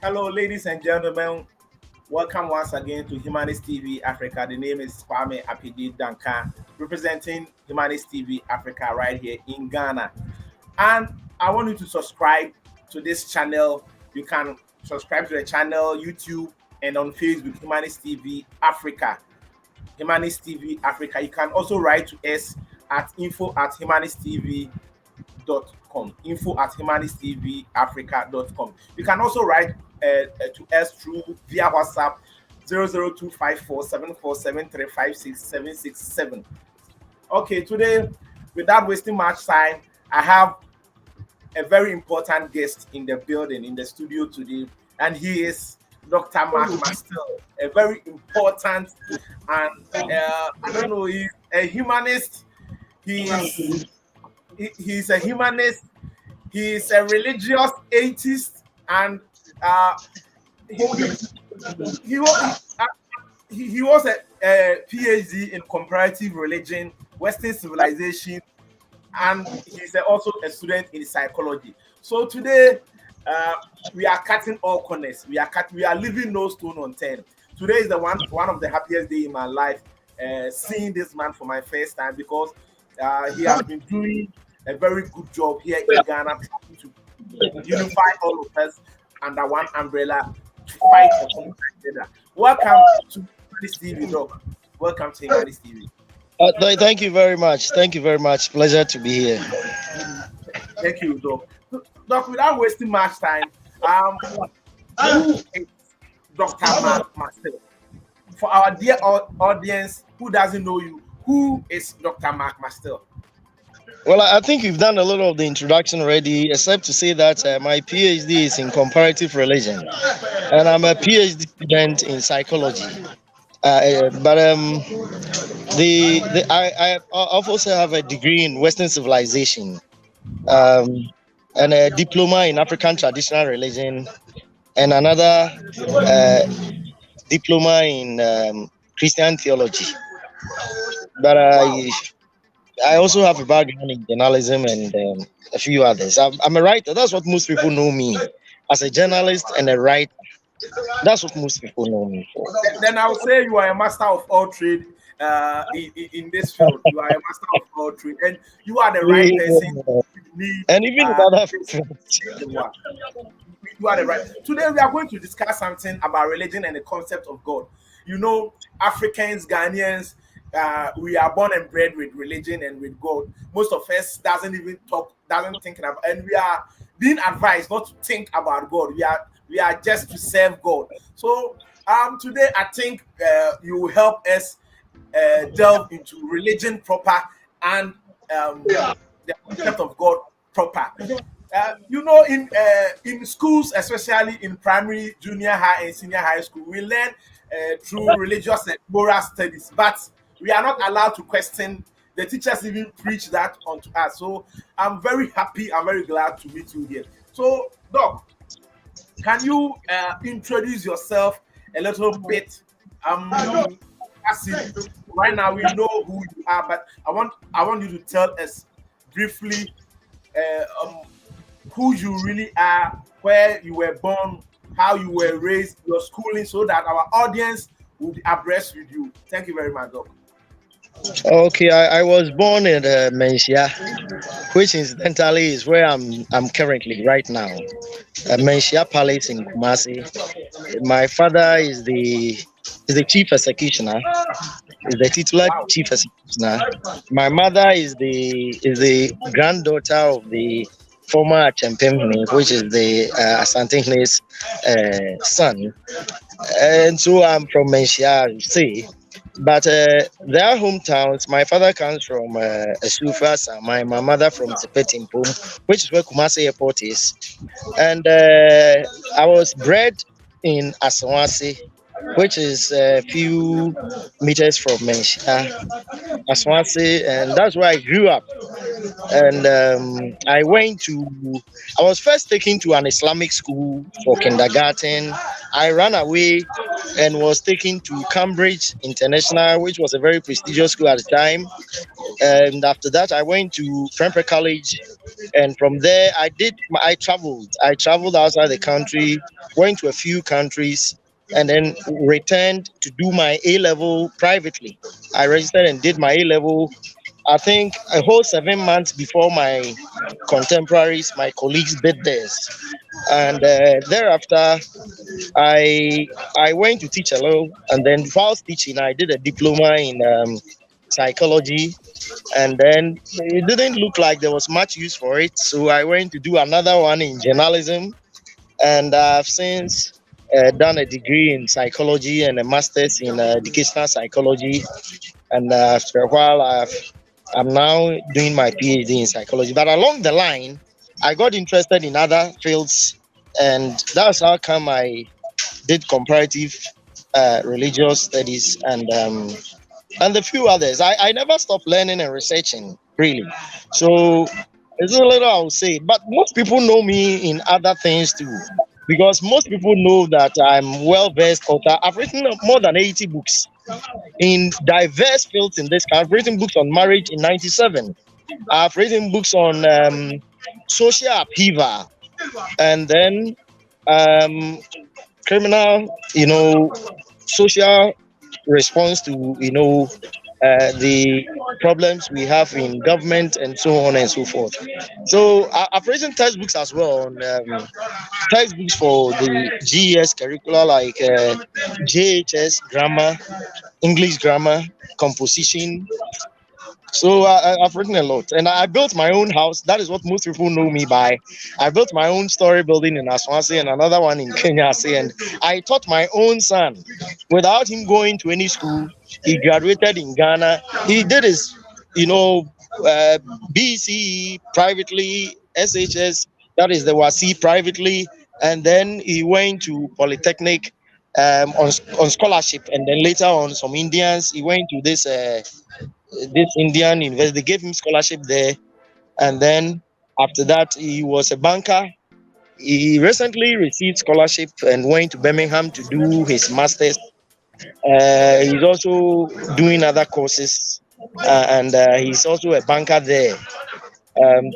Hello, ladies and gentlemen. Welcome once again to Humanist TV Africa. The name is Comrade Apiajei Danka, representing Humanist TV Africa right here in Ghana. And I want you to subscribe to this channel. You can subscribe to the channel, YouTube, and on Facebook, Humanist TV Africa. Humanist TV Africa. You can also write to us at info@humanisttv.com. info@humanisttvafrica.com. You can also write to us through via WhatsApp 002547473567767. Okay, today, without wasting much time, I have a very important guest in the building, in the studio today, and he is Dr. McStill, a very important and I don't know, he's a humanist. He's a humanist. He's a religious atheist, and he was a PhD in comparative religion, Western civilization, and he's also a student in psychology. So today, we are cutting all corners. We are leaving no stone unturned. Today is the one of the happiest day in my life, seeing this man for my first time, because he has been doing a very good job here in Ghana, trying to unify all of us under one umbrella to fight for common agenda. Welcome to this TV, Doc. Welcome to this TV. Thank you very much. Thank you very much. Pleasure to be here. Thank you, Doc. Doc, without wasting much time, who is Dr. McStill? For our dear audience who doesn't know you, who is Dr. McStill? Well, I think you've done a little of the introduction already, except to say that my PhD is in comparative religion, and I'm a PhD student in psychology. I also have a degree in Western civilization, and a diploma in African traditional religion, and another diploma in Christian theology. But I also have a background in journalism and a few others. I'm a writer. That's what most people know me as a journalist and a writer. That's what most people know me for. Then I would say you are a master of all trade in this field. You are a master of all trade, and you are the right person. And even other fields. You are the right. Today we are going to discuss something about religion and the concept of God. You know, Africans, Ghanaians, we are born and bred with religion and with God. Most of us doesn't think about, and we are being advised not to think about God. We are just to serve God. So today I think you will help us delve into religion proper and the concept of God proper. You know, in schools, especially in primary, junior high, and senior high school, we learn through religious and moral studies, but we are not allowed to question. The teachers even preach that onto us. So I'm very happy. I'm very glad to meet you here. So, Doc, can you introduce yourself a little bit? Right now we know who you are, but I want you to tell us briefly who you really are, where you were born, how you were raised, your schooling, so that our audience will be abreast with you. Thank you very much, Doc. Okay, I was born in Mensia, which incidentally is where I'm currently right now. Menchia Palace in Kumasi. My father is the chief executioner, is the titular Wow. chief executioner. My mother is the granddaughter of the former Chempemhene, which is the Asantehne's son. And so I'm from Menchia, you see. But their hometowns, my father comes from Asufa, my mother from Sepetimpum, which is where Kumasi Airport is. And I was bred in Asawasi, which is a few meters from Menchia, Asawasi, and that's where I grew up. And I was first taken to an Islamic school for kindergarten. I ran away and was taken to Cambridge International, which was a very prestigious school at the time. And after that, I went to Prempeh College, and from there, I traveled. I traveled outside the country, went to a few countries, and then returned to do my A level privately. I registered and did my A level. I think a whole 7 months before my contemporaries, my colleagues did this, and thereafter I I went to teach alone, and then whilst teaching, I did a diploma in psychology, and then it didn't look like there was much use for it, so I went to do another one in journalism, and I've since done a degree in psychology and a master's in educational psychology, and after a while I'm now doing my PhD in psychology. But along the line, I got interested in other fields, and that's how come I did comparative religious studies and a few others. I never stopped learning and researching, really. So it's a little, I would say, but most people know me in other things too, because most people know that I'm well versed author. I've written more than 80 books in diverse fields in this country. I've written books on marriage in '97. I've written books on social upheaval, and then um, criminal, social response to the problems we have in government and so on and so forth. So I've written textbooks as well on textbooks for the GES curricula like JHS grammar, English grammar, composition. So I've written a lot, and I built my own house. That is what most people know me by. I built my own story building in Aswansi and another one in Kenya. And I taught my own son without him going to any school. He graduated in Ghana. He did his, you know, uh, BCE privately, SHS, that is the WASI privately, and then he went to Polytechnic on scholarship, and then later on some Indians. He went to this Indian university. They gave him scholarship there, and then after that, he was a banker. He recently received scholarship and went to Birmingham to do his masters. He's also doing other courses, and he's also a banker there.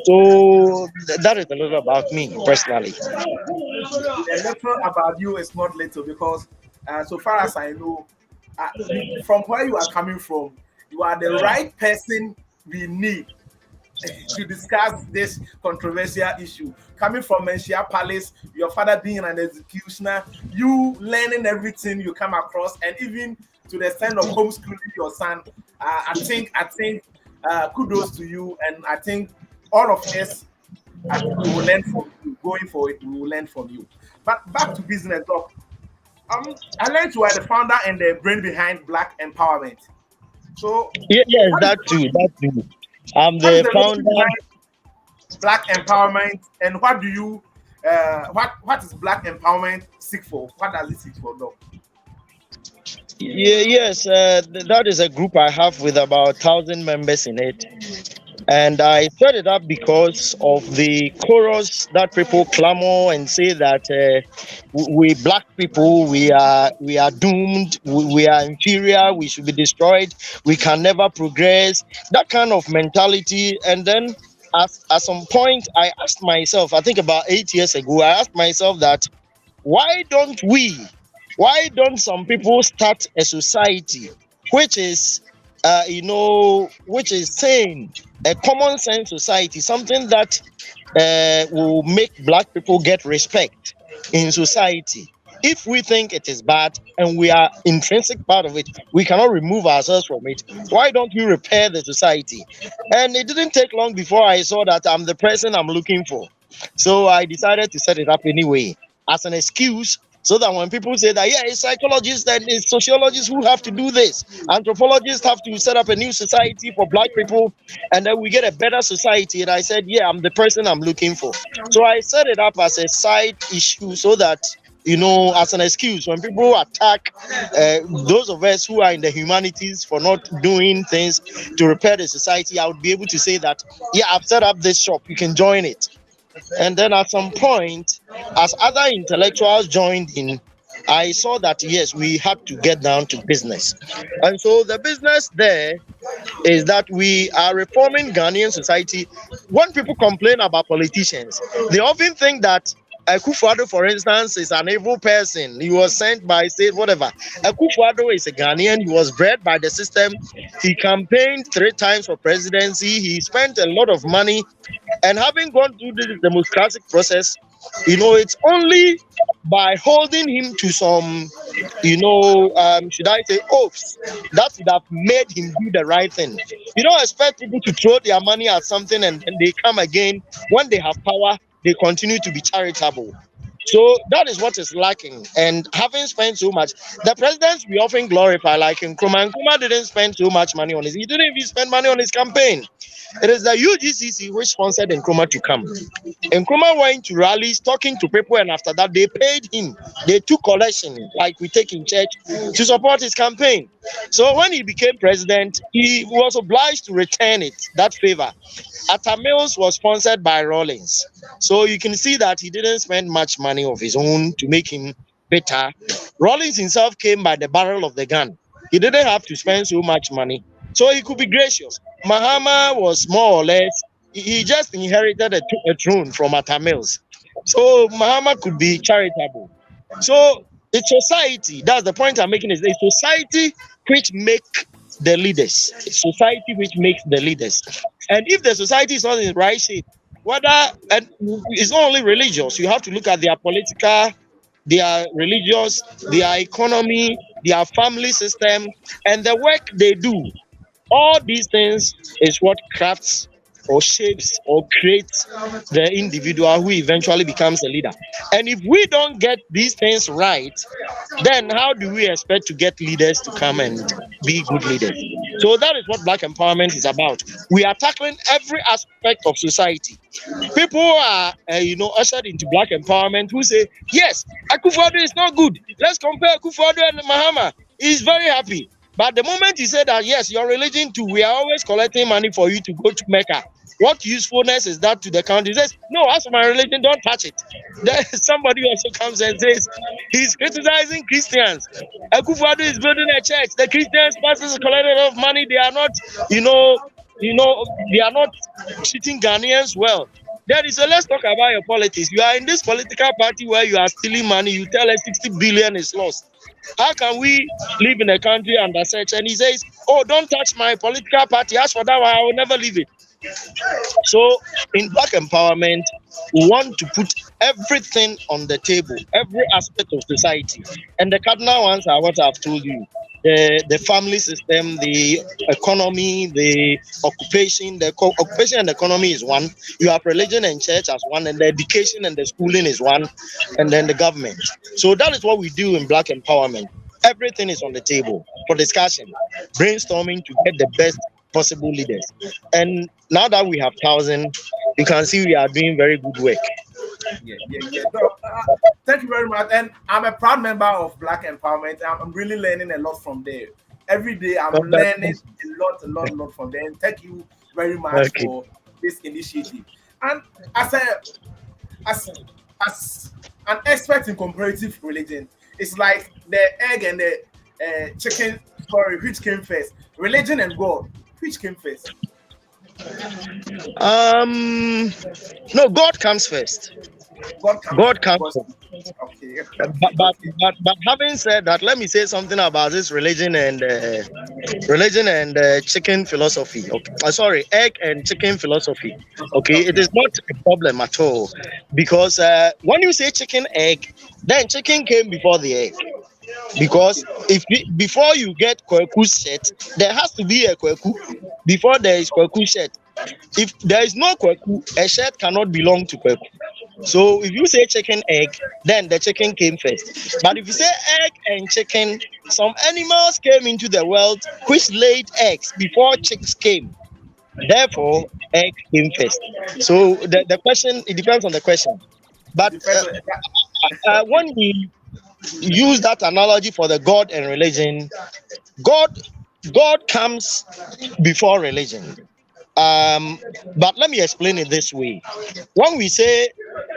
So that is a little about me personally. The little about you is not little because, so far as I know, from where you are coming from, you are the right person we need to discuss this controversial issue. Coming from Menchia Palace, your father being an executioner, you learning everything you come across, and even to the extent of homeschooling your son. I think kudos to you, and I think all of us we will learn from you. Going forward, we will learn from you. But back to business, doc. I learned you are the founder and the brain behind Black Empowerment. So, Yeah, yes, what is that too. That too. I'm what is the the mission founder. behind Black Empowerment, and what do you what is Black Empowerment seek for? What does it seek for, doc? Yeah, yes, that is a group I have with about 1,000 members in it. And I set it up because of the chorus that people clamor and say that we black people we are doomed, we are inferior, we should be destroyed, we can never progress. That kind of mentality. And then at some point, I asked myself, I think about 8 years ago, I asked myself that why why don't some people start a society which is which is sane, a common sense society, something that will make black people get respect in society. If we think it is bad and we are intrinsic part of it, we cannot remove ourselves from it. Why don't we repair the society? And it didn't take long before I saw that I'm the person I'm looking for. So I decided to set it up anyway as an excuse, so that when people say that, yeah, it's psychologists and it's sociologists who have to do this, anthropologists have to set up a new society for black people, and then we get a better society. And I said, yeah, I'm the person I'm looking for. So I set it up as a side issue, so that, as an excuse when people attack those of us who are in the humanities for not doing things to repair the society, I would be able to say that, yeah, I've set up this shop, you can join it. And then at some point, as other intellectuals joined in, I saw that yes, we had to get down to business. And so the business there is that we are reforming Ghanaian society. When people complain about politicians, they often think that Akufo-Addo, for instance, is an evil person. He was sent by state, whatever. Akufo-Addo is a Ghanaian. He was bred by the system. He campaigned 3 times for presidency. He spent a lot of money. And having gone through this democratic process, it's only by holding him to some, should I say, oaths, that would have made him do the right thing. You don't expect people to throw their money at something and they come again. When they have power, they continue to be charitable. So that is what is lacking. And having spent so much, the presidents we often glorify, like in Nkrumah didn't spend so much money on his. He didn't even spend money on his campaign. It is the UGCC which sponsored Nkrumah to come. Nkrumah went to rallies, talking to people, and after that, they paid him. They took collection, like we take in church, to support his campaign. So when he became president, he was obliged to return that favor. Atta Mills was sponsored by Rawlings. So you can see that he didn't spend much money of his own to make him better. Rawlings himself came by the barrel of the gun. He didn't have to spend so much money. So he could be gracious. Mahama was more or less, he just inherited a throne from Atta Mills. So Mahama could be charitable. So the society, that's the point I'm making, is a society which make the leaders. A society which makes the leaders. And if the society is not in the right shape, and it's not only religious, you have to look at their political, their religious, their economy, their family system, and the work they do. All these things is what crafts or shapes or creates the individual who eventually becomes a leader. And if we don't get these things right, then how do we expect to get leaders to come and be good leaders? So that is what Black empowerment is about. We are tackling every aspect of society. People are, ushered into Black empowerment who say, yes, Akufo-Addo is not good. Let's compare Akufo-Addo and Mahama. He's very happy. But the moment you say that, yes, your religion too, we are always collecting money for you to go to Mecca. What usefulness is that to the country? He says, no, as for my religion, don't touch it. Then somebody also comes and says, he's criticizing Christians. Akufo-Addo is building a church. The Christians, pastors collect a lot of money. They are not, they are not treating Ghanaians well. Then he said, let's talk about your politics. You are in this political party where you are stealing money. You tell us 60 billion is lost. How can we live in a country under such? And he says, oh, don't touch my political party. As for that one, I will never leave it. So in Black empowerment, we want to put everything on the table, every aspect of society. And the cardinal ones are what I've told you. The family system, the economy, the occupation. The occupation and economy is one. You have religion and church as one, and the education and the schooling is one, and then the government. So that is what we do in Black empowerment. Everything is on the table for discussion, brainstorming to get the best possible leaders. And now that we have 1,000, you can see we are doing very good work. Yeah. So, thank you very much. And I'm a proud member of Black Empowerment. I'm really learning a lot from there. Every day I'm learning a lot from there. And thank you very much for this initiative. And as an expert in comparative religion, it's like the egg and the chicken story. Which came first? Religion and God. Which came first? No, God comes first. God comes God comes because first. okay, But, okay, okay. having said that, let me say something about this religion and chicken philosophy. Okay, sorry, egg and chicken philosophy. Okay, it Okay. is not a problem at all, because when you say chicken egg, then chicken came before the egg. Because Okay. before you get kweku set, there has to be a kweku before there is kweku set. If there is no kweku, a shirt cannot belong to kweku. So if you say chicken egg, then the chicken came first. But if you say egg and chicken, some animals came into the world which laid eggs before chicks came. Therefore, Okay. egg came first. So the question, it depends on the question. It But depends on that. when Okay. we use that analogy for the God and religion, God God comes before religion. But let me explain it this way. When we say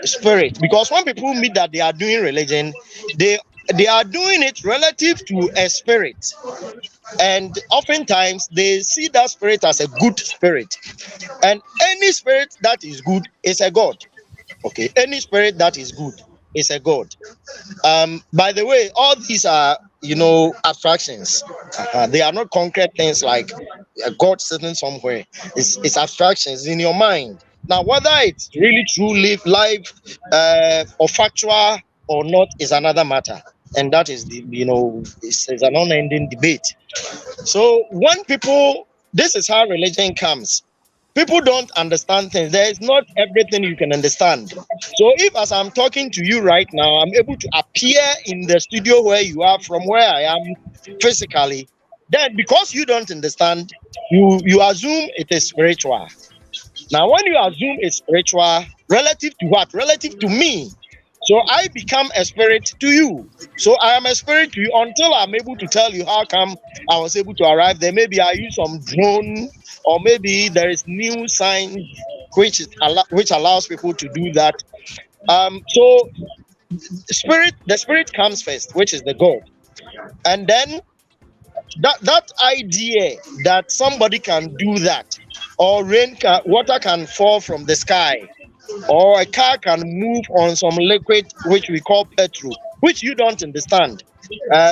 spirit, because when people meet that they are doing religion, they they are doing it relative to a spirit, and oftentimes they see that spirit as a good spirit, and any spirit that is good is a god. Okay, any spirit that is good is a god. By the way, all these are, abstractions. They are not concrete things like a God sitting somewhere. It's abstractions in your mind. Now, whether it's really true, live life, or factual or not is another matter, and that is it's an unending debate. So when people, this is how religion comes. People don't understand things. There is not everything you can understand. So if, as I'm talking to you right now, I'm able to appear in the studio where you are from where I am physically, then because you don't understand, you assume it is spiritual. Now, when you assume it's spiritual, relative to what? Relative to me. So I become a spirit to you. So I am a spirit to you until I'm able to tell you how come I was able to arrive there. Maybe I use some drone, or maybe there is new science which allows people to do that. So the spirit comes first, which is the God, and then that idea that somebody can do that, or water can fall from the sky, or a car can move on some liquid which we call petrol, which you don't understand.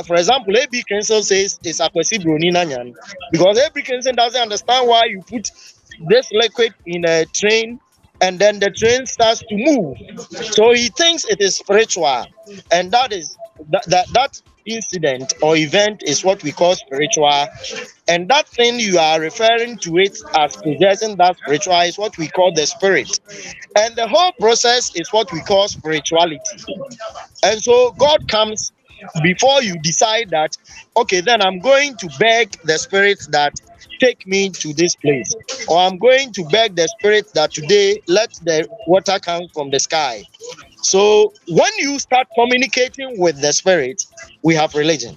For example, A.B. Kinsel says it's Akwesi Broni Nanyan, because A.B. Kinsel doesn't understand why you put this liquid in a train and then the train starts to move. So he thinks it is spiritual, and that incident or event is what we call spiritual, and that thing you are referring to it as possessing that spiritual is what we call the spirit, and the whole process is what we call spirituality. And so God comes before you decide that, okay, then I'm going to beg the spirit that take me to this place, or I'm going to beg the spirit that today let the water come from the sky. So when you start communicating with the spirit, we have religion.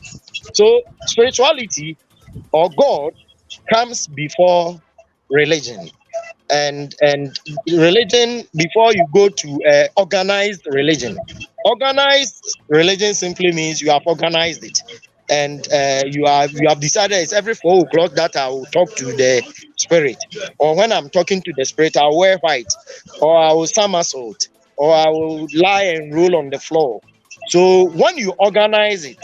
So spirituality or God comes before religion, and religion before you go to organized religion. Organized religion simply means you have organized it, and you have decided it's every 4 o'clock that I will talk to the spirit, or when I'm talking to the spirit I'll wear white, or I will somersault, or I will lie and roll on the floor. So when you organize it,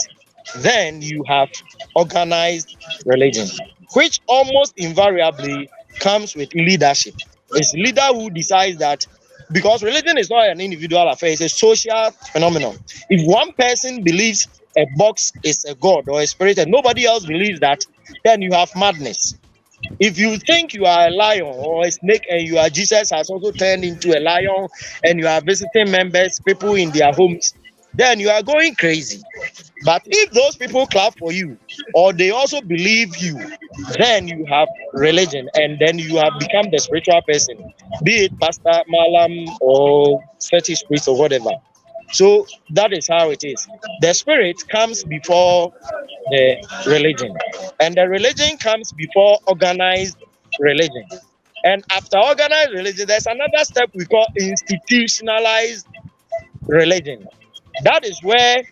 then you have organized religion, which almost invariably comes with leadership. It's leader who decides that, because religion is not an individual affair, it's a social phenomenon. If one person believes a box is a god or a spirit and nobody else believes that, then you have madness. If you think you are a lion or a snake and you are Jesus has also turned into a lion, and you are visiting members, people in their homes, then you are going crazy. But if those people clap for you, or they also believe you, then you have religion, and then you have become the spiritual person, be it pastor, malam, or fetish priest, or whatever. So that is how it is. The spirit comes before the religion, and the religion comes before organized religion. And after organized religion, there's another step we call institutionalized religion. That is where,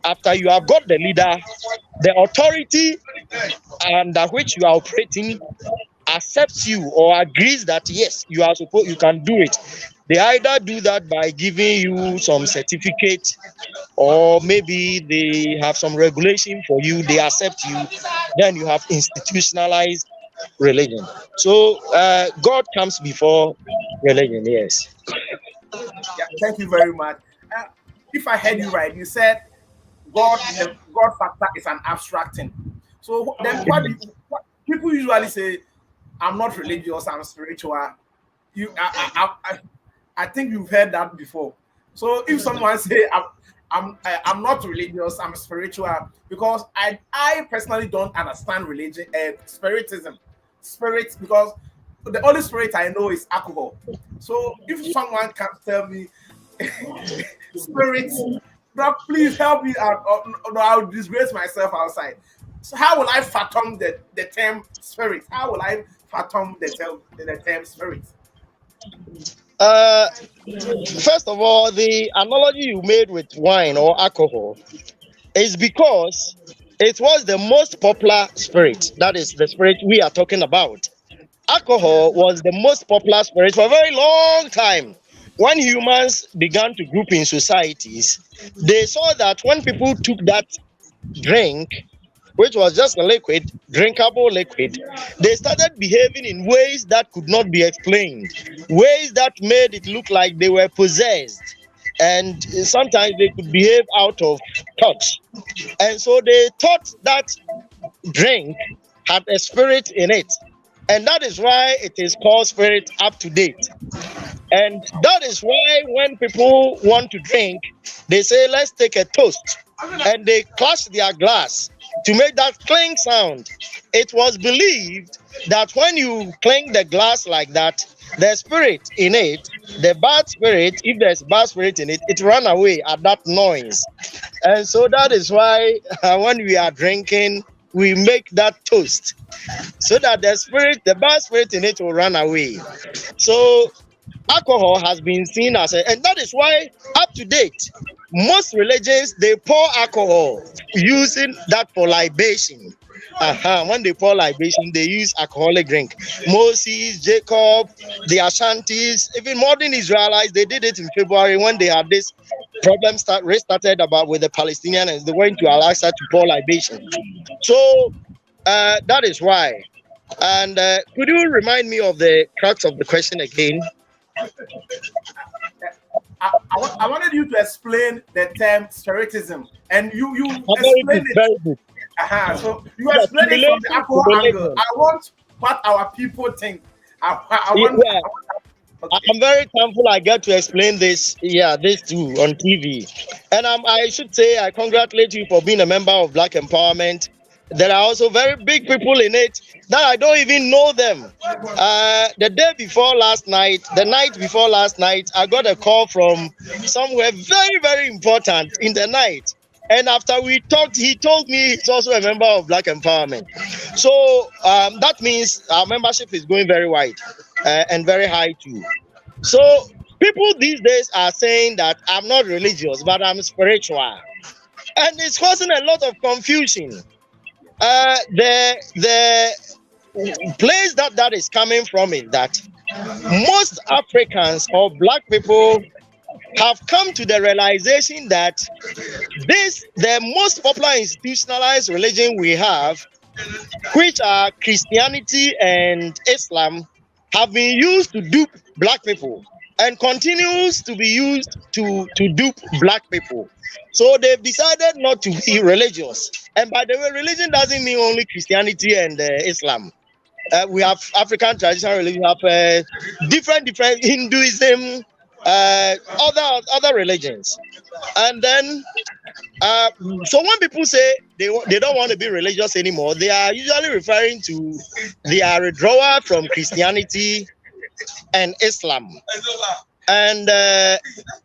after you have got the leader, the authority under which you are operating accepts you or agrees that yes, you can do it. They either do that by giving you some certificate, or maybe they have some regulation for you, they accept you, then you have institutionalized religion. So God comes before religion, yes. Yeah, thank you very much. Uh, if I heard you right, you said the God factor is an abstract thing. So then, what people usually say? I'm not religious. I'm spiritual. You, I think you've heard that before. So if someone say I'm not religious, I'm spiritual, because I personally don't understand religion, spiritism, spirits, because the only spirit I know is alcohol. So if someone can tell me spirits, doc, please help me out, or I'll disgrace myself outside. So how will I fathom the term spirit? How will I fathom the term spirit? Uh, First of all, the analogy you made with wine or alcohol is because it was the most popular spirit. That is the spirit we are talking about. Alcohol was the most popular spirit for a very long time. When humans began to group in societies, they saw that when people took that drink, which was just a liquid, drinkable liquid, they started behaving in ways that could not be explained, ways that made it look like they were possessed. And sometimes they could behave out of touch. And so they thought that drink had a spirit in it. And that is why it is called spirit up to date. And that is why when people want to drink, they say, let's take a toast. And they clash their glass to make that clink sound. It was believed that when you clink the glass like that, the spirit in it, the bad spirit, if there's bad spirit in it, it run away at that noise. And so that is why when we are drinking, we make that toast so that the spirit, the bad spirit in it will run away. So alcohol has been seen as and that is why up to date most religions they pour alcohol using that for libation. When they pour libation, they use alcoholic drink. Moses, Jacob, the Ashantis, even modern Israelites, they did it in February when they had this problem restarted about with the Palestinians. They went to Al-Aqsa to pour libation. So that is why. And could you remind me of the crux of the question again? I wanted you to explain the term spiritism, and you Very explained good, it. very good. So you Yes, explained it from the relation to alcohol angle. religion. I want what our people think. I want. Yeah, Okay. I'm very thankful I get to explain this. Yeah, this too on TV. And I should say I congratulate you for being a member of Black Empowerment. There are also very big people in it that I don't even know them. The day before last night, the night before last night, I got a call from somewhere very, very important in the night. And after we talked, he told me he's also a member of Black Empowerment. So that means our membership is going very wide and very high too. So people these days are saying that I'm not religious, but I'm spiritual, and it's causing a lot of confusion. The place that is coming from is that most Africans or black people have come to the realization that the most popular institutionalized religion we have, which are Christianity and Islam, have been used to dupe black people and continues to be used to dupe black people. So they've decided not to be religious. And by the way, religion doesn't mean only Christianity and Islam. We have African traditional religion, we have different Hinduism, other religions. And then so when people say they don't want to be religious anymore, they are usually referring to their withdrawal from Christianity and Islam. And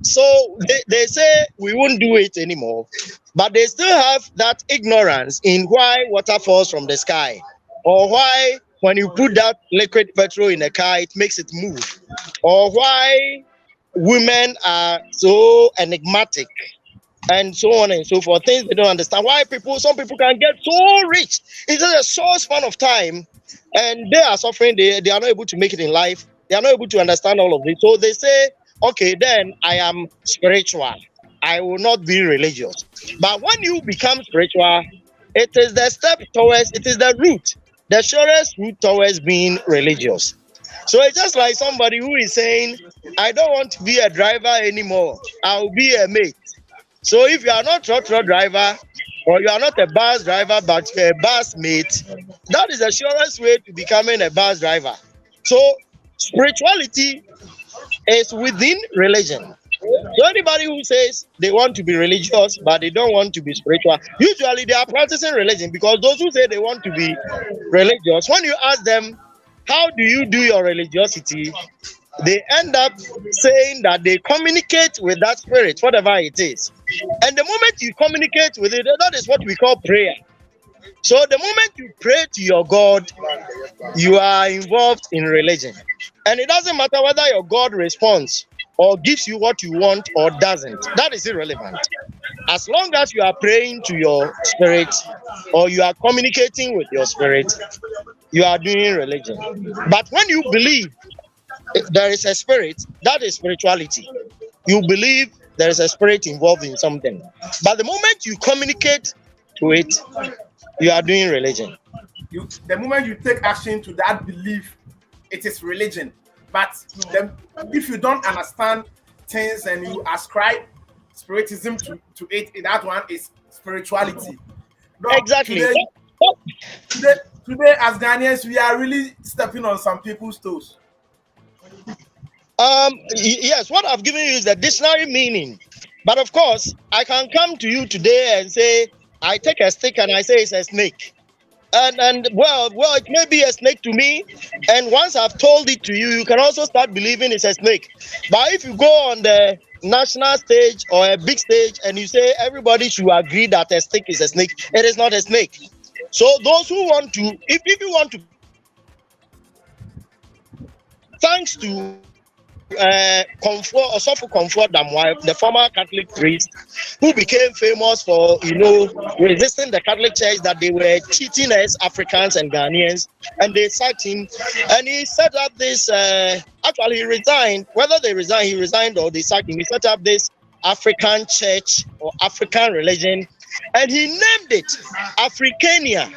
so they say we won't do it anymore, but they still have that ignorance in why water falls from the sky, or why when you put that liquid petrol in a car it makes it move, or why women are so enigmatic, and so on and so forth. Things they don't understand. Why some people can get so rich in just a short span of time, and they are suffering. They are not able to make it in life. They are not able to understand all of this. So they say okay, then I am spiritual. I will not be religious. But when you become spiritual, it is the step towards, it is the route, the surest route towards being religious. So it's just like somebody who is saying, I don't want to be a driver anymore. I'll be a mate. So if you are not a truck driver, or you are not a bus driver, but a bus mate, that is the surest way to becoming a bus driver. So spirituality is within religion. So anybody who says they want to be religious but they don't want to be spiritual, usually they are practicing religion, because those who say they want to be religious, when you ask them, how do you do your religiosity, they end up saying that they communicate with that spirit, whatever it is. And the moment you communicate with it, that is what we call prayer. So the moment you pray to your God, you are involved in religion. And it doesn't matter whether your God responds or gives you what you want or doesn't. That is irrelevant. As long as you are praying to your spirit or you are communicating with your spirit, you are doing religion. But when you believe there is a spirit, that is spirituality. You believe there is a spirit involved in something. But the moment you communicate to it, you are doing religion. The moment you take action to that belief, it is religion. But if you don't understand things and you ascribe spiritism to it, that one is spirituality. No, Exactly. Today, as Ghanaians, we are really stepping on some people's toes. Yes, what I've given you is the dictionary meaning. But of course, I can come to you today and say, I take a stick and I say it's a snake. And well, it may be a snake to me. And once I've told it to you, you can also start believing it's a snake. But if you go on the national stage or a big stage and you say everybody should agree that a stick is a snake, it is not a snake. So those who want to, if you want to, thanks to Comfort Damwife, the former Catholic priest who became famous for resisting the Catholic Church, that they were cheating us Africans and Ghanaians, and they sacked him, and he set up this. Actually, he resigned. Whether he resigned or they sacked him. He set up this African church or African religion, and he named it Africania.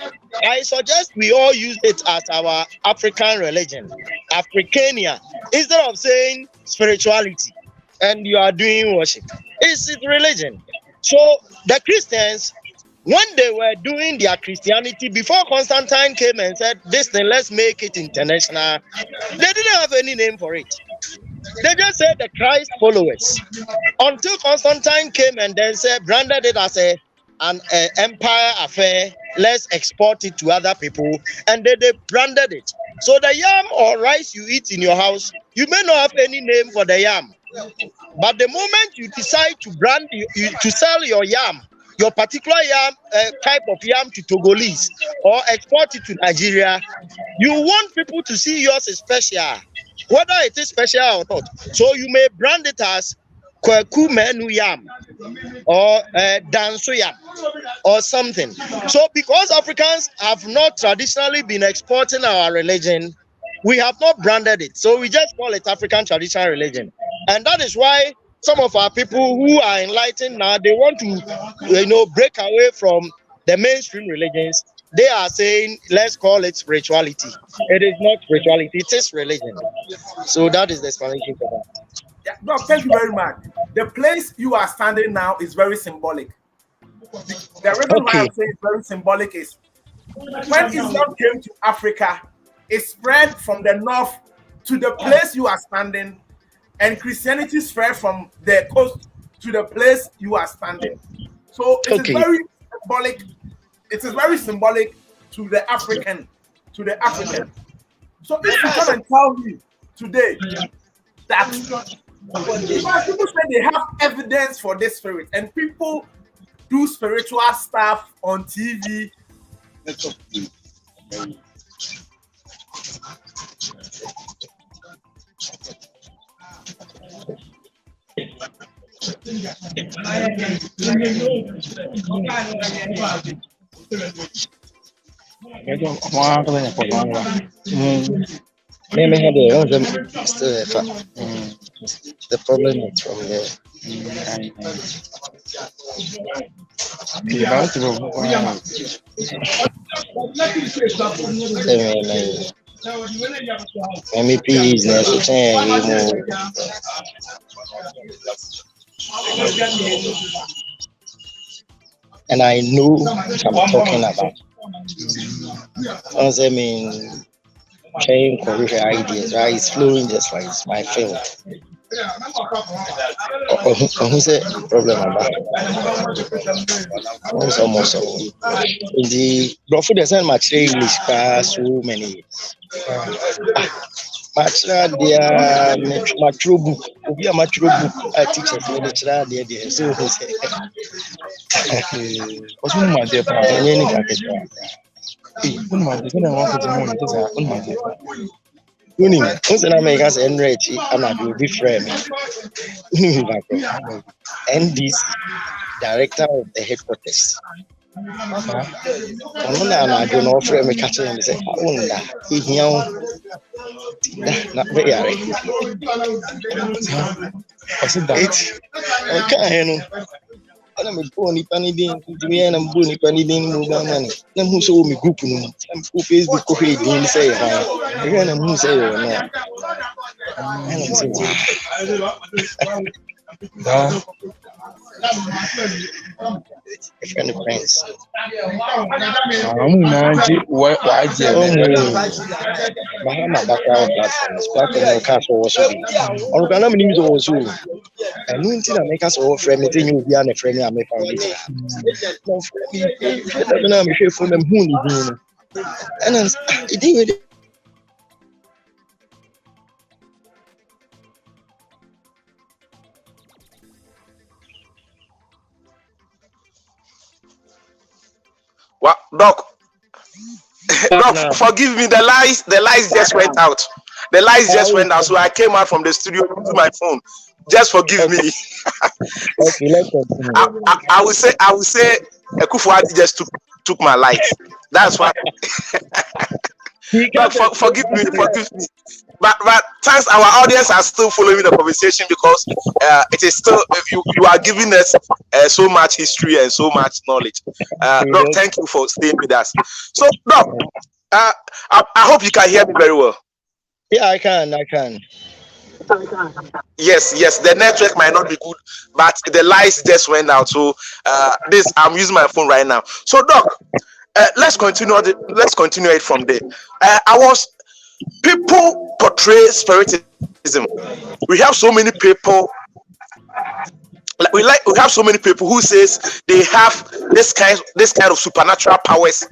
I suggest we all use it as our African religion, Africania, instead of saying spirituality and you are doing worship. It's religion. So the Christians, when they were doing their Christianity, before Constantine came and said, this thing, let's make it international, they didn't have any name for it. They just said the Christ followers. Until Constantine came and then said, branded it as an empire affair, let's export it to other people, and then they branded it. So the yam or rice you eat in your house, you may not have any name for the yam, but the moment you decide to brand, to sell your yam, your particular yam, type of yam, to Togolese or export it to Nigeria, you want people to see yours is special, whether it is special or not. So you may brand it as Kweku Menu Yam or Danso Yam or something. So because Africans have not traditionally been exporting our religion, we have not branded it. So we just call it African traditional religion. And that is why some of our people who are enlightened now, they want to break away from the mainstream religions. They are saying, let's call it spirituality. It is not spirituality, it is religion. So that is the explanation for that. Yeah, no, thank you very much. The place you are standing now is very symbolic. The reason why I'm saying it's very symbolic is when Islam came to Africa, it spread from the north to the place you are standing, and Christianity spread from the coast to the place you are standing. So it is very symbolic. It is very symbolic to the African. So if you come and tell me today that people say they have evidence for this spirit, and people do spiritual stuff on TV. The problem is from there. MEP is necessary. And I know what I'm talking about. I mean, sharing career ideas, right? It's flowing just like it's my field. Who's the problem about it? Almost so. The Bro, there's not much English past so many years. Much dia matro book. Obi a matro book. I teach us the lecturer there. So who say? What's one my dear? Any package. One my dear. I want to know this. One my dear. Uni, who's an American's enrich? I'm not will be friend. And this director of the headquarters. I don't know if I'm catching him. Say, not very. Okay, I'm a bony panidin, and I'm bony panidin, money. Then who saw me group no? I'm who Facebook coffee didn't say, again, I'm who say, no. Friend of friends. I'm not why Bahama background platforms, platform cash also. Or can I mean also? And no until I make us all friend, meeting you beyond a friend, I make family. No friend, I'm sure from them who need. And it did. What, Doc? Doc, forgive me. The lights just went out. The lights just went out, so I came out from the studio to my phone. Just forgive me. Okay, let's continue. I will say, Ekufuadi just took my light. That's why. Doc, forgive me. But thanks, our audience are still following the conversation because it is still you are giving us so much history and so much knowledge. Doc, thank you for staying with us. So, Doc, I hope you can hear me very well. Yeah, I can. Yes. The network might not be good, but the lights just went out. So I'm using my phone right now. So, Doc, let's continue it from there. People portray spiritism. We have so many people. We have so many people who says they have this kind of supernatural powers,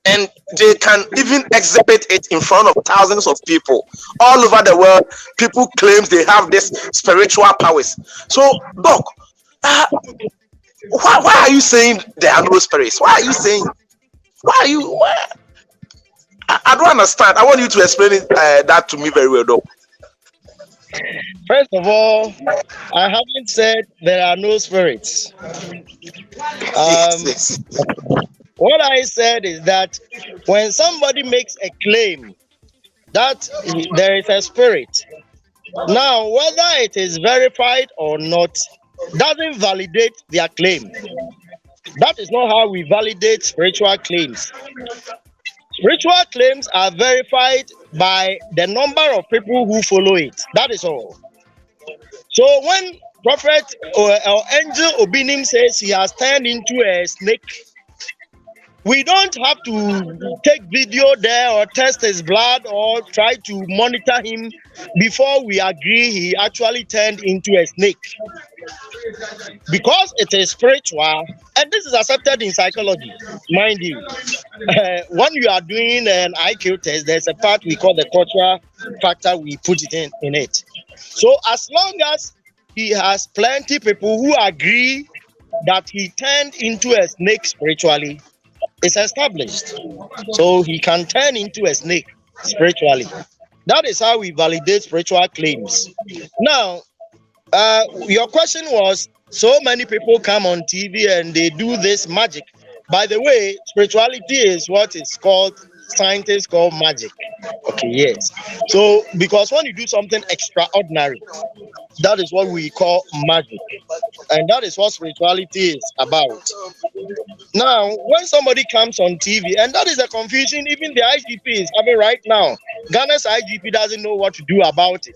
and they can even exhibit it in front of thousands of people all over the world. People claim they have this spiritual powers. So, Doc, why are you saying there are no spirits? Why are you saying? I don't understand. I want you to explain that to me very well, though. First of all, I haven't said there are no spirits. Yes. What I said is that when somebody makes a claim that there is a spirit, now whether it is verified or not doesn't validate their claim. That is not how we validate spiritual claims. Spiritual claims are verified by the number of people who follow it. That is all. So when Prophet or Angel Obinim says he has turned into a snake, we don't have to take video there or test his blood or try to monitor him before we agree he actually turned into a snake. Because it is spiritual, and this is accepted in psychology, mind you. When you are doing an IQ test, there's a part we call the cultural factor, we put it in it. So as long as he has plenty people who agree that he turned into a snake spiritually, it's established. So he can turn into a snake spiritually. That is how we validate spiritual claims. Now, your question was, so many people come on TV and they do this magic. By the way, spirituality is what is called scientists call magic. Okay, yes. So because when you do something extraordinary, that is what we call magic, and that is what spirituality is about. Now, when somebody comes on TV, and that is a confusion even the IGP is having right now. Ghana's IGP doesn't know what to do about it,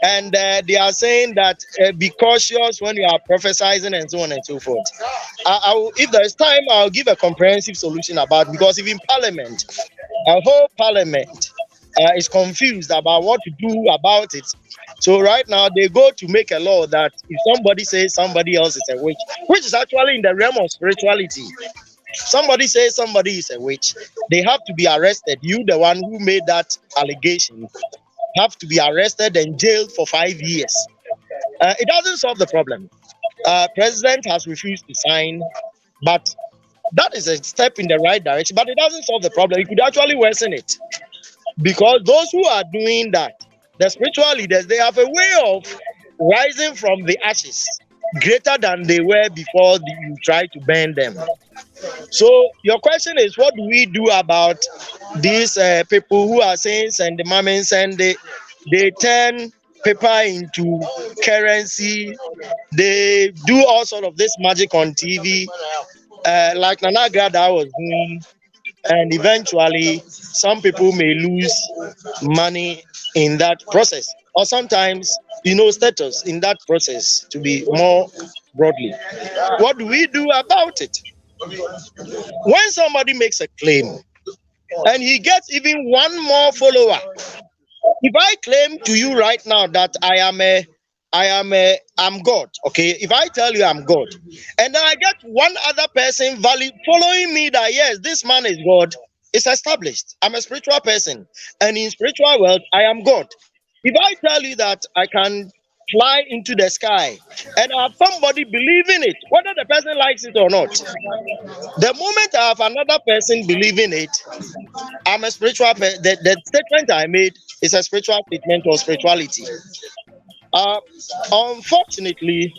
and they are saying that be cautious when you are prophesizing and so on and so forth. If there is time, I'll give a comprehensive solution about it, because even Parliament, a whole Parliament, is confused about what to do about it. So right now they go to make a law that if somebody says somebody else is a witch, which is actually in the realm of spirituality, somebody says somebody is a witch, they have to be arrested. You, the one who made that allegation, have to be arrested and jailed for 5 years. It doesn't solve the problem. President has refused to sign, but that is a step in the right direction, but it doesn't solve the problem. It could actually worsen it, because those who are doing that, the spiritual leaders, they have a way of rising from the ashes greater than they were before you try to burn them. So your question is, what do we do about these people who are saying send the mamens, and they turn paper into currency, they do all sort of this magic on TV, like Nana Grada was doing, and eventually some people may lose money in that process, or sometimes status in that process, to be more broadly. What do we do about it? When somebody makes a claim and he gets even one more follower, if I claim to you right now that I'm God, okay? If I tell you I'm God, and then I get one other person following me that yes, this man is God, it's established. I'm a spiritual person, and in spiritual world, I am God. If I tell you that I can fly into the sky, and I have somebody believing it, whether the person likes it or not, the moment I have another person believing it, I'm a spiritual person. The statement I made is a spiritual statement or spirituality. Unfortunately,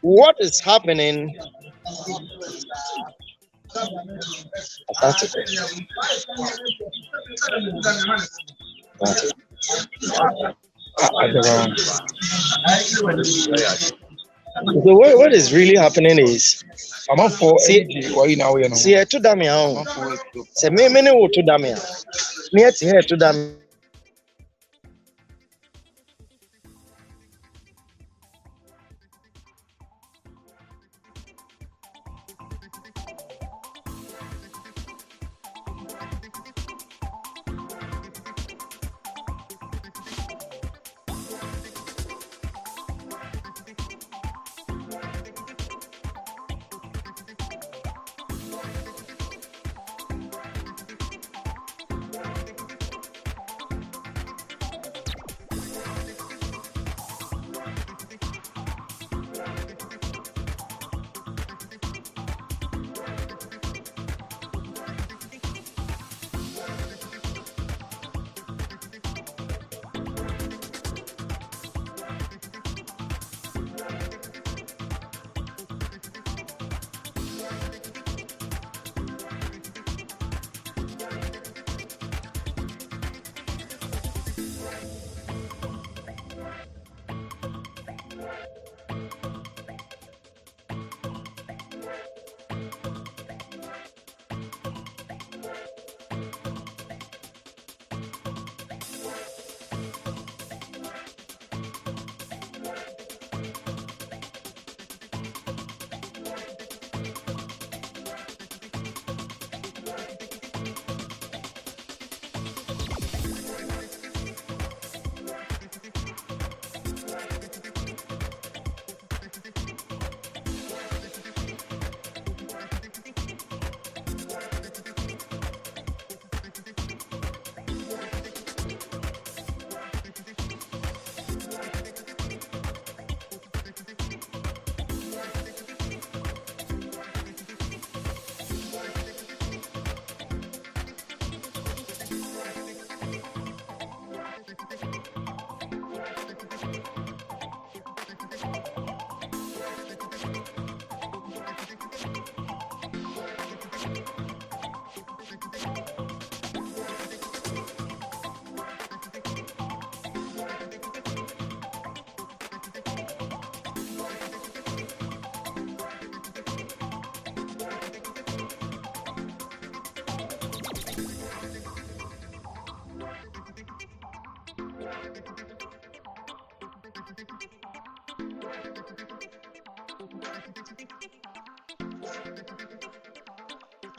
what is happening? So what is really happening is, I'm up for see, why you now? see, to damia, say me to damia, near to damia.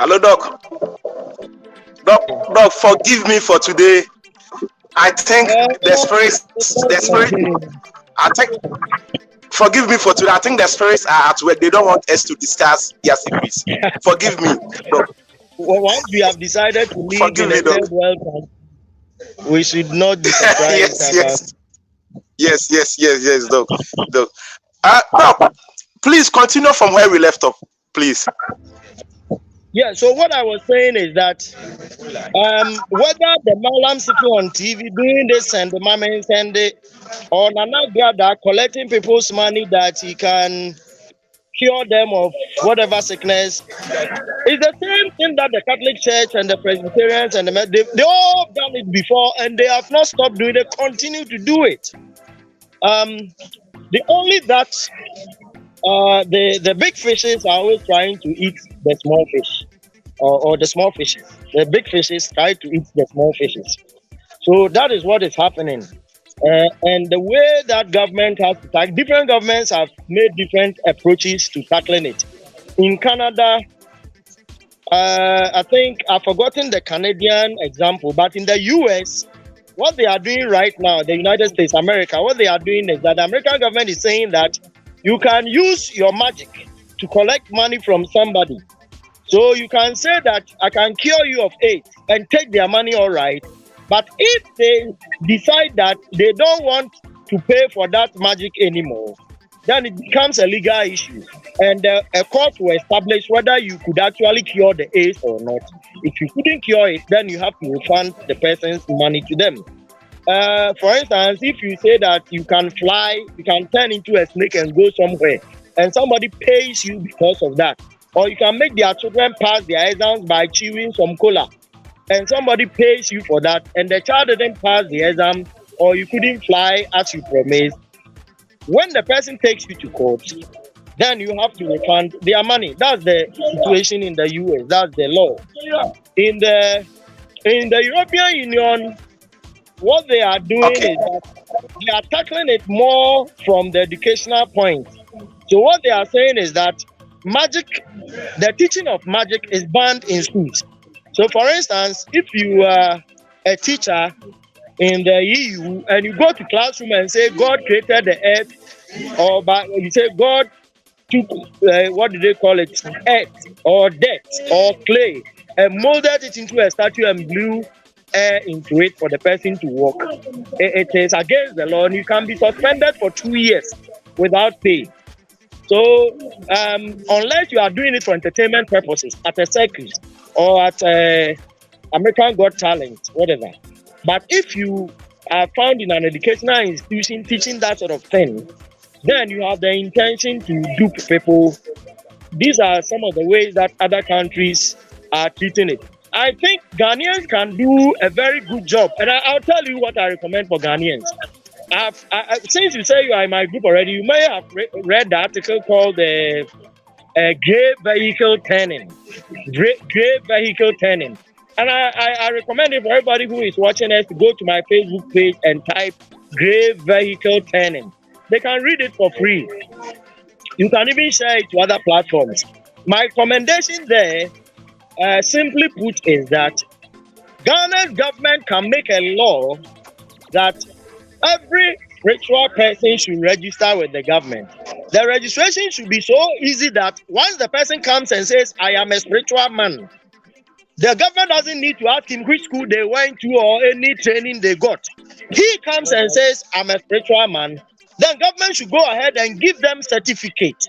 Hello, Doc. Doc, forgive me for today. I think the spirit. I think. Forgive me for today. I think the spirits are at work. They don't want us to discuss their secrets. Forgive me, Doc. Well, once we have decided to live Forgive in a me, Doc. third world, we should not be surprised about. Yes, Doc. Doc, please continue from where we left off, please. Yeah, so what I was saying is that whether the Malam sitting on TV doing this and the Mamens and the or Nana Gada collecting people's money that he can cure them of whatever sickness, it's the same thing that the Catholic Church and the Presbyterians and they all done it before and they have not stopped doing it, continue to do it. The only that the big fishes are always trying to eat the small fish or the small fishes. The big fishes try to eat the small fishes. So that is what is happening. And the way that government has to tackle, different governments have made different approaches to tackling it. In Canada, I think I've forgotten the Canadian example, but in the US, what they are doing right now, the United States, America, what they are doing is that the American government is saying that you can use your magic to collect money from somebody. So you can say that I can cure you of AIDS and take their money, all right. But if they decide that they don't want to pay for that magic anymore, then it becomes a legal issue. And a court will establish whether you could actually cure the AIDS or not. If you couldn't cure it, then you have to refund the person's money to them. For instance, if you say that you can fly, you can turn into a snake and go somewhere, and somebody pays you because of that, or you can make their children pass their exams by chewing some cola, and somebody pays you for that, and the child didn't pass the exam, or you couldn't fly as you promised, when the person takes you to court, then you have to refund their money. That's the situation in the US. That's the law. In the European Union, what they are doing is that they are tackling it more from the educational point. So what they are saying is that magic, the teaching of magic is banned in schools. So for instance, if you are a teacher in the EU and you go to classroom and say God created the earth, or you say God took what do they call it, earth or dirt or clay and molded it into a statue and blew air into it for the person to walk, it is against the law and you can be suspended for 2 years without pay. So unless you are doing it for entertainment purposes at a circus or at American Got Talent, whatever. But if you are found in an educational institution teaching that sort of thing, then you have the intention to dupe people. These are some of the ways that other countries are treating it. I think Ghanaians can do a very good job. And I'll tell you what I recommend for Ghanaians. Since you say you are in my group already, you may have read the article called Grey Vehicle Turning. Grey Vehicle Turning. And I recommend it for everybody who is watching us to go to my Facebook page and type Grey Vehicle Turning. They can read it for free. You can even share it to other platforms. My recommendation there, simply put, is that Ghana's government can make a law that every spiritual person should register with the government. The registration should be so easy that once the person comes and says, I am a spiritual man, the government doesn't need to ask him which school they went to or any training they got. He comes and says, I'm a spiritual man. Then government should go ahead and give them certificate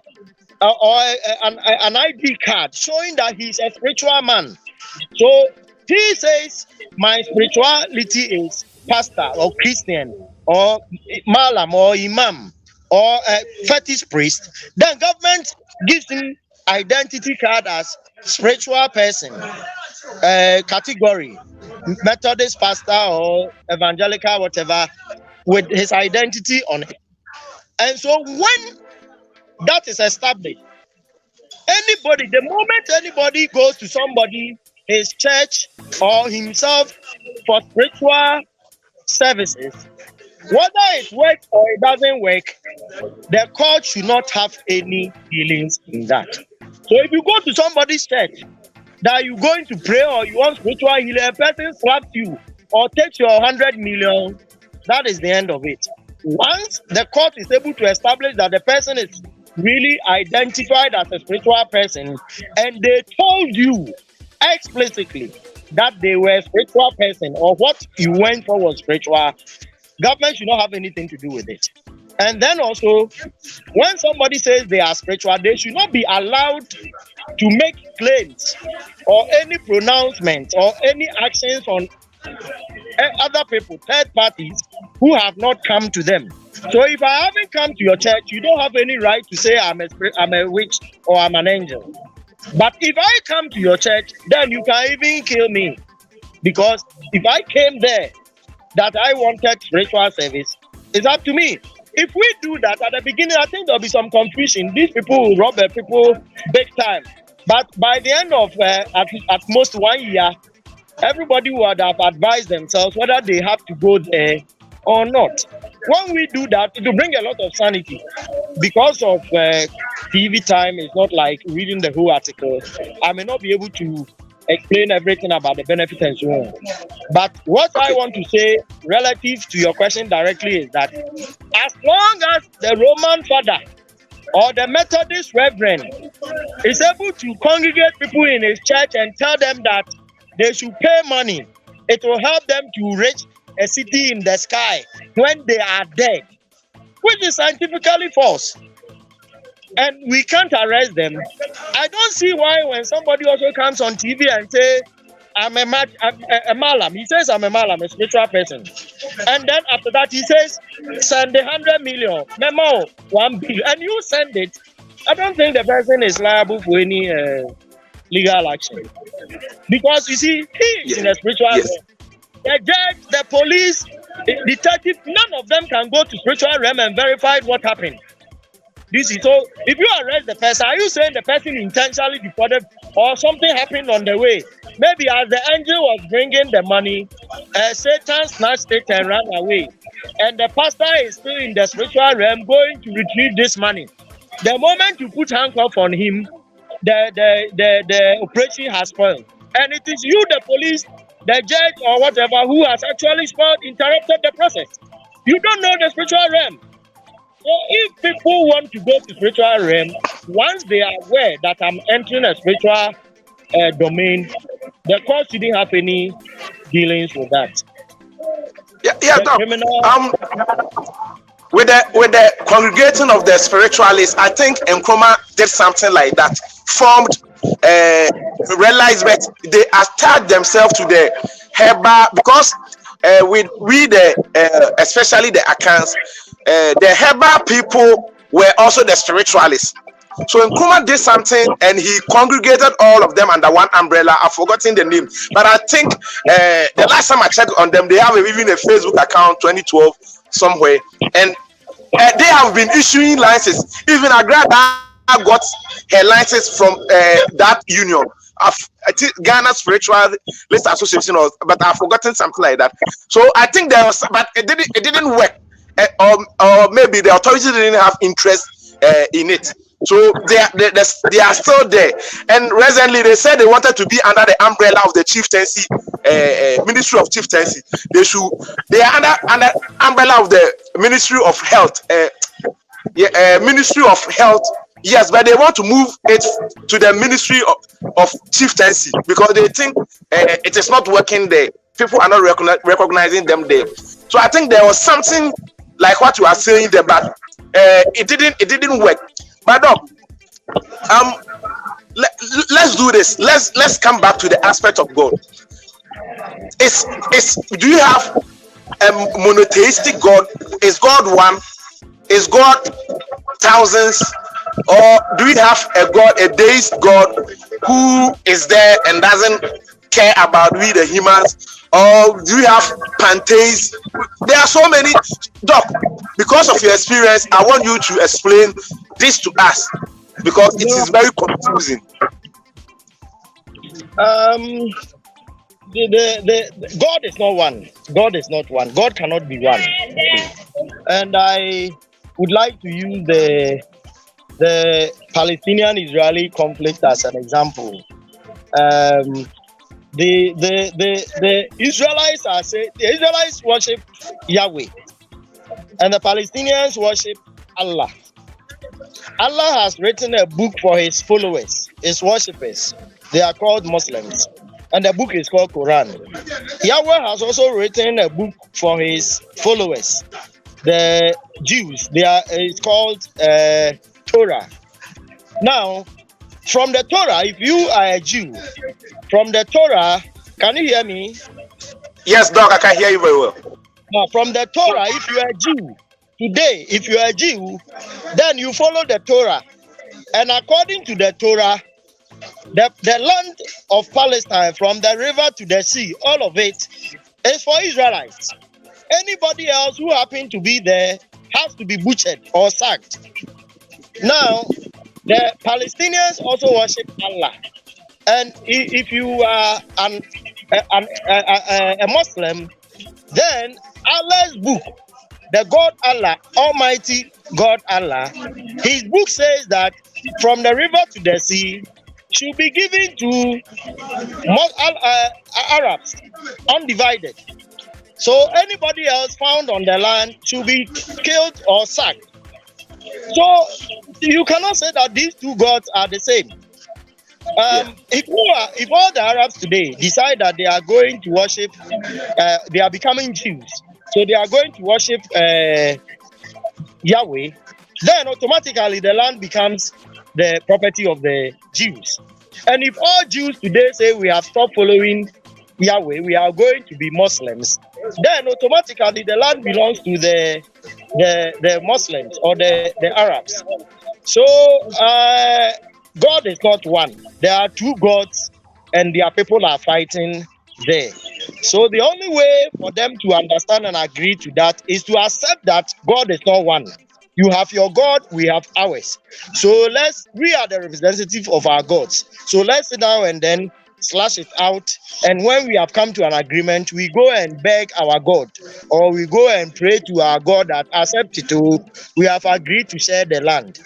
or an ID card showing that he's a spiritual man. So he says, my spirituality is pastor or Christian or malam or imam or fetish priest. Then government gives him identity card as spiritual person category, Methodist pastor or evangelical, whatever, with his identity on it. And so when that is established, anybody, the moment anybody goes to somebody, his church or himself for spiritual services, whether it works or it doesn't work, the court should not have any feelings in that. So if you go to somebody's church that you going to pray or you want spiritual healing, a person slaps you or takes your 100 million, that is the end of it. Once the court is able to establish that the person is really identified as a spiritual person and they told you explicitly that they were a spiritual person or what you went for was spiritual, government should not have anything to do with it. And then also, when somebody says they are spiritual, they should not be allowed to make claims or any pronouncement or any actions on other people, third parties who have not come to them. So if I haven't come to your church, you don't have any right to say I'm a witch or I'm an angel. But if I come to your church, then you can even kill me. Because if I came there that I wanted spiritual service, it's up to me. If we do that at the beginning, I think there'll be some confusion. These people will rob the people big time. But by the end of at most 1 year, everybody would have advised themselves whether they have to go there or not. When we do that, it will bring a lot of sanity. Because of TV time, it's not like reading the whole article. I may not be able to explain everything about the benefit and so on. But what I want to say relative to your question directly is that as long as the Roman father or the Methodist reverend is able to congregate people in his church and tell them that they should pay money, it will help them to reach a city in the sky when they are dead, which is scientifically false. And we can't arrest them. I don't see why when somebody also comes on TV and say, I'm a malam. He says I'm a malam, a spiritual person. And then after that he says, send 100 million, memo 1 billion, and you send it. I don't think the person is liable for any legal action. Because you see, he is in a spiritual realm. The judge, the police, the detective, none of them can go to spiritual realm and verify what happened. This is so. If you arrest the person, are you saying the person intentionally deported or something happened on the way? Maybe as the angel was bringing the money, Satan snatched it and ran away. And the pastor is still in the spiritual realm going to retrieve this money. The moment you put handcuff on him, the operation has spoiled. And it is you, the police, the judge or whatever, who has actually interrupted the process. You don't know the spiritual realm. So if people want to go to spiritual realm, once they are aware that I'm entering a spiritual domain, the court shouldn't have any dealings with that. Doc. Criminal... With the congregating of the spiritualists, I think Nkrumah did something like that. Formed, realized that they attached themselves to the Heber because we read especially the accounts. The Heber people were also the spiritualists. So Nkrumah did something and he congregated all of them under one umbrella. I've forgotten the name, but I think the last time I checked on them, they have even a Facebook account 2012 somewhere, and they have been issuing licenses. Even Agrada got her license from that union. I think Ghana Spiritualist Association, but I've forgotten something like that. So I think there was, but it didn't work. Or maybe the authorities didn't have interest in it. So they are still there. And recently they said they wanted to be under the umbrella of the chieftaincy, Ministry of Chieftaincy. They are under umbrella of the Ministry of Health. Ministry of Health. Yes, but they want to move it to the Ministry of Chieftaincy because they think it is not working there. People are not recognizing them there. So I think there was something like what you are saying there, but it didn't work. But let's do this. Let's come back to the aspect of God. Do you have a monotheistic God? Is God one? Is God thousands? Or do we have a deist God who is there and doesn't care about we the humans? Or do we have pantheists? There are so many. Doc, because of your experience, I want you to explain this to us because it is very confusing. God is not one. God is not one. God cannot be one. And I would like to use the Palestinian-Israeli conflict as an example. um, the Israelites are saying the Israelites worship Yahweh, and the Palestinians worship Allah. Allah has written a book for his followers, his worshippers. They are called Muslims, and the book is called Quran. Yahweh has also written a book for his followers, the Jews. It's called Torah. Now, from the Torah, if you are a Jew, from the Torah, can you hear me? Yes, Doc, I can hear you very well. Now, from the Torah, if you are a Jew, today, if you are a Jew, then you follow the Torah. And according to the Torah, the land of Palestine, from the river to the sea, all of it is for Israelites. Anybody else who happen to be there has to be butchered or sacked. Now, the Palestinians also worship Allah. And if you are a Muslim, then Allah's book, the God Allah, Almighty God Allah, his book says that from the river to the sea should be given to Arabs, undivided. So anybody else found on the land should be killed or sacked. So you cannot say that these two gods are the same. If all the Arabs today decide that they are going to worship, they are becoming Jews, so they are going to worship Yahweh, then automatically the land becomes the property of the Jews. And if all Jews today say we have stopped following Yahweh, we are going to be Muslims, then automatically the land belongs to the Muslims or the Arabs. So God is not one. There are two gods, and their people are fighting there. So the only way for them to understand and agree to that is to accept that God is not one. You have your God, we have ours. So we are the representative of our gods. So let's sit down and then slash it out. And when we have come to an agreement, we go and beg our God, or we go and pray to our God that accept it. We have agreed to share the land.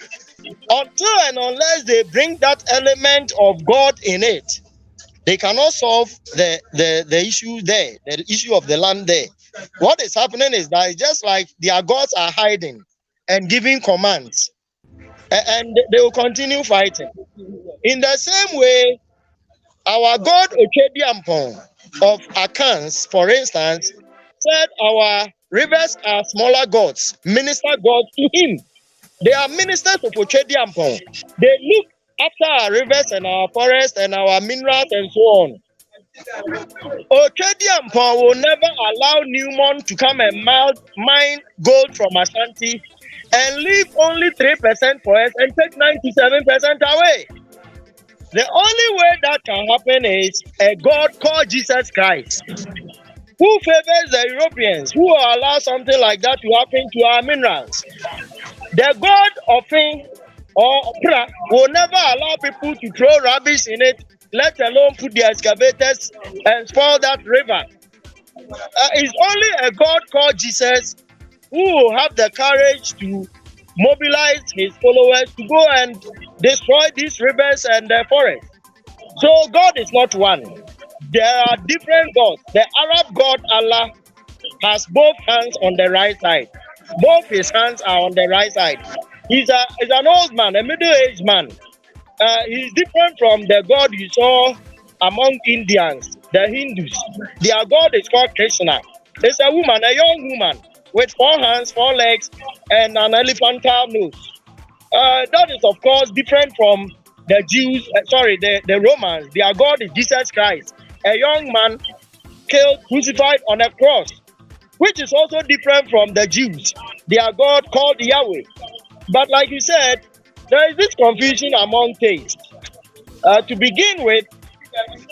Until and unless they bring that element of God in it, they cannot solve the issue there, the issue of the land there. What is happening is that it's just like their gods are hiding and giving commands, and they will continue fighting. In the same way, our God Ochediampon of Akans, for instance, said our rivers are smaller gods, minister gods to him. They are ministers of Ochediampon. They look after our rivers and our forests and our minerals and so on. Ochediampon will never allow Newmont to come and mine gold from Ashanti and leave only 3% for us and take 97% away. The only way that can happen is a God called Jesus Christ, who favors the Europeans, who will allow something like that to happen to our minerals. The God of him or Pra will never allow people to throw rubbish in it, let alone put the excavators and spoil that river. It's only a God called Jesus who will have the courage to mobilize his followers to go and destroy these rivers and the forests. So God is not one. There are different gods. The Arab God Allah has both hands on the right side. Both his hands are on the right side. He's an old man, a middle-aged man. He's different from the God you saw among Indians, the Hindus. Their God is called Krishna. It's a woman, a young woman, with 4 hands, 4 legs, and an elephantal nose. That is, of course, different from the Jews, the Romans. Their God is Jesus Christ, a young man killed, crucified on a cross, which is also different from the Jews. Their God called Yahweh. But like you said, there is this confusion among theists. To begin with,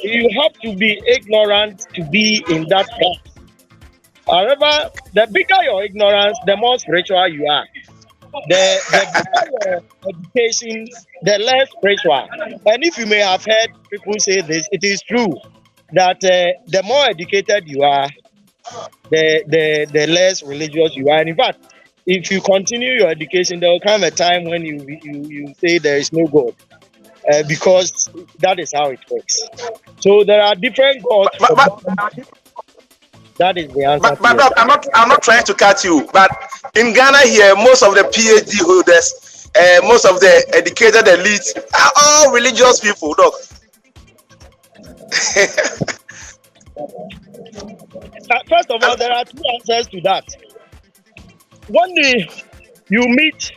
you have to be ignorant to be in that class. However, the bigger your ignorance, the more spiritual you are. The bigger your education, the less spiritual. And if you may have heard people say this, it is true that the more educated you are, the less religious you are. And in fact, if you continue your education, there will come a time when you say there is no God. because that is how it works. So there are different gods. That is the answer. But Doc, I'm not trying to cut you. But in Ghana here, most of the PhD holders, most of the educated elites are all religious people, Doc. First of all, there are two answers to that. One day you meet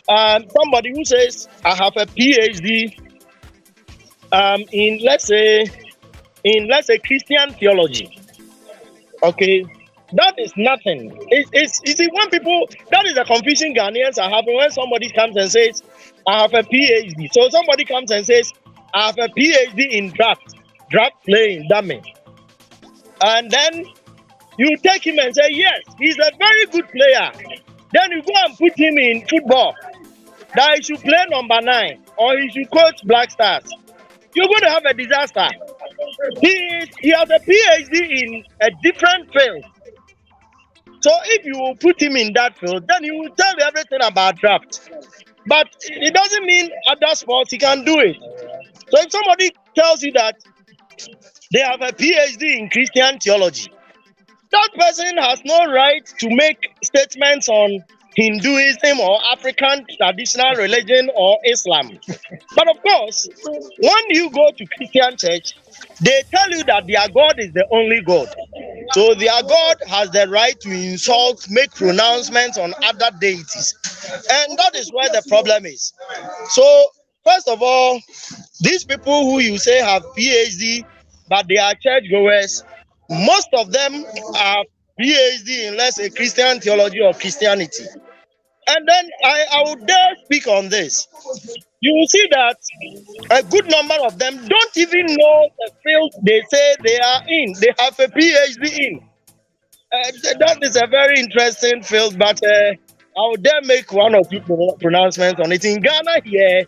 somebody who says, I have a PhD in let's say Christian theology. Okay, that is nothing. It's you see, when people, that is the confusion Ghanaians are having when somebody comes and says, I have a PhD. So somebody comes and says, I have a PhD in draft playing, dummy. And then you take him and say, yes, he's a very good player. Then you go and put him in football, that he should play number 9 or he should coach Black Stars. You're going to have a disaster. He has a PhD in a different field. So if you put him in that field, then he will tell you everything about draft. But it doesn't mean other sports he can do it. So if somebody tells you that they have a PhD in Christian theology, that person has no right to make statements on Hinduism or African traditional religion or Islam. But of course, when you go to Christian church, they tell you that their God is the only God. So their God has the right to insult, make pronouncements on other deities. And that is where the problem is. So, first of all, these people who you say have PhD, but they are churchgoers, most of them are PhD in, let's say, Christian theology or Christianity. And then I would dare speak on this. You will see that a good number of them don't even know the field they say they are in. They have a PhD in. That is a very interesting field, but I would dare make one or two pronouncements on it. In Ghana here,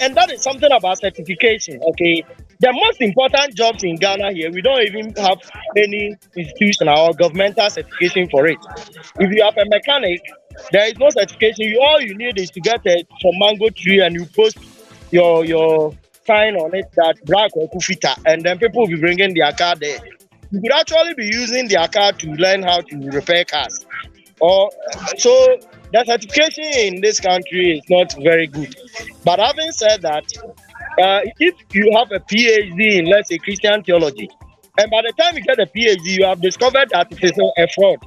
and that is something about certification, okay? The most important jobs in Ghana here, we don't even have any institutional or governmental certification for it. If you have a mechanic, there is no certification. All you need is to get some mango tree and you post your sign on it that black or kufita, and then people will be bringing their car there. You could actually be using their car to learn how to repair cars. So the certification in this country is not very good. But having said that, if you have a PhD in, let's say, Christian theology, and by the time you get a PhD, you have discovered that it is a fraud.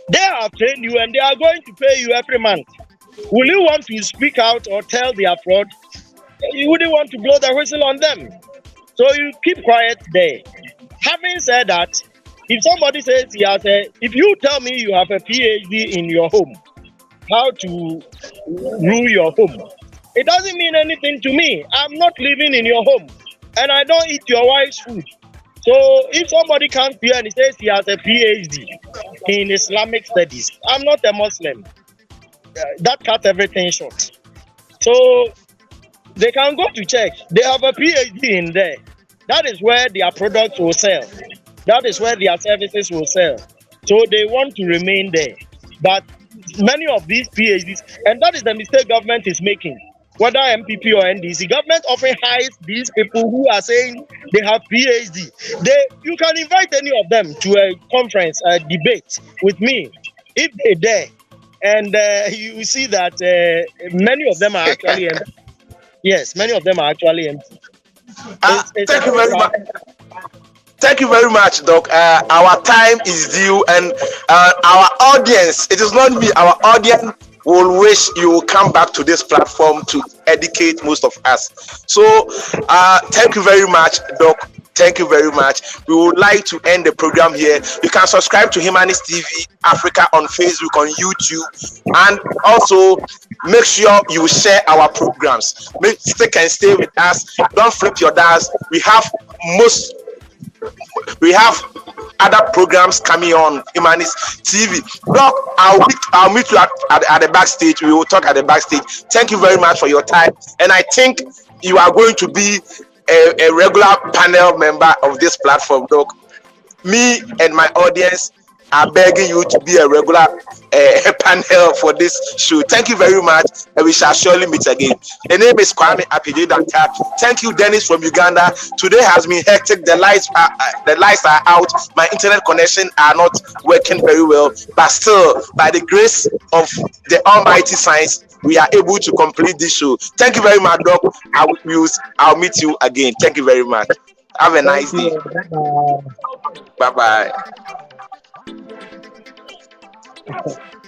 They have trained you and they are going to pay you every month. Will you want to speak out or tell their fraud? You wouldn't want to blow the whistle on them. So you keep quiet there. Having said that, if somebody says if you tell me you have a PhD in your home, how to rule your home, it doesn't mean anything to me. I'm not living in your home and I don't eat your wife's food. So if somebody comes here and he says he has a PhD in Islamic studies, I'm not a Muslim. That cuts everything short. So they can go to church. They have a PhD in there. That is where their products will sell. That is where their services will sell. So they want to remain there. But many of these PhDs, and that is the mistake government is making, whether MPP or NDC, government often hires these people who are saying they have PhD. You can invite any of them to a conference, a debate with me, if they're there. And you see that many of them are actually empty. Yes, many of them are actually empty. Thank you very much. Thank you very much, Doc. Our time is due, and our audience, it is not me, our audience will wish you will come back to this platform to educate most of us. So, thank you very much, Doc. Thank you very much. We would like to end the program here. You can subscribe to Humanist TV Africa on Facebook, on YouTube, and also make sure you share our programs. Stay with us. Don't flip your dials. We have other programs coming on Humanist TV. Doc, I'll meet you at the backstage. We will talk at the backstage. Thank you very much for your time. And I think you are going to be a regular panel member of this platform, Doc. Me and my audience I'm begging you to be a regular panel for this show. Thank you very much, and we shall surely meet again. The name is Comrade Apiajei Danka. Thank you, Dennis from Uganda. Today has been hectic. The lights are out. My internet connection are not working very well, but still, by the grace of the Almighty Science, we are able to complete this show. Thank you very much, Doc. I'll meet you again. Thank you very much. Have a nice Thank day. you. Bye bye. Bye-bye.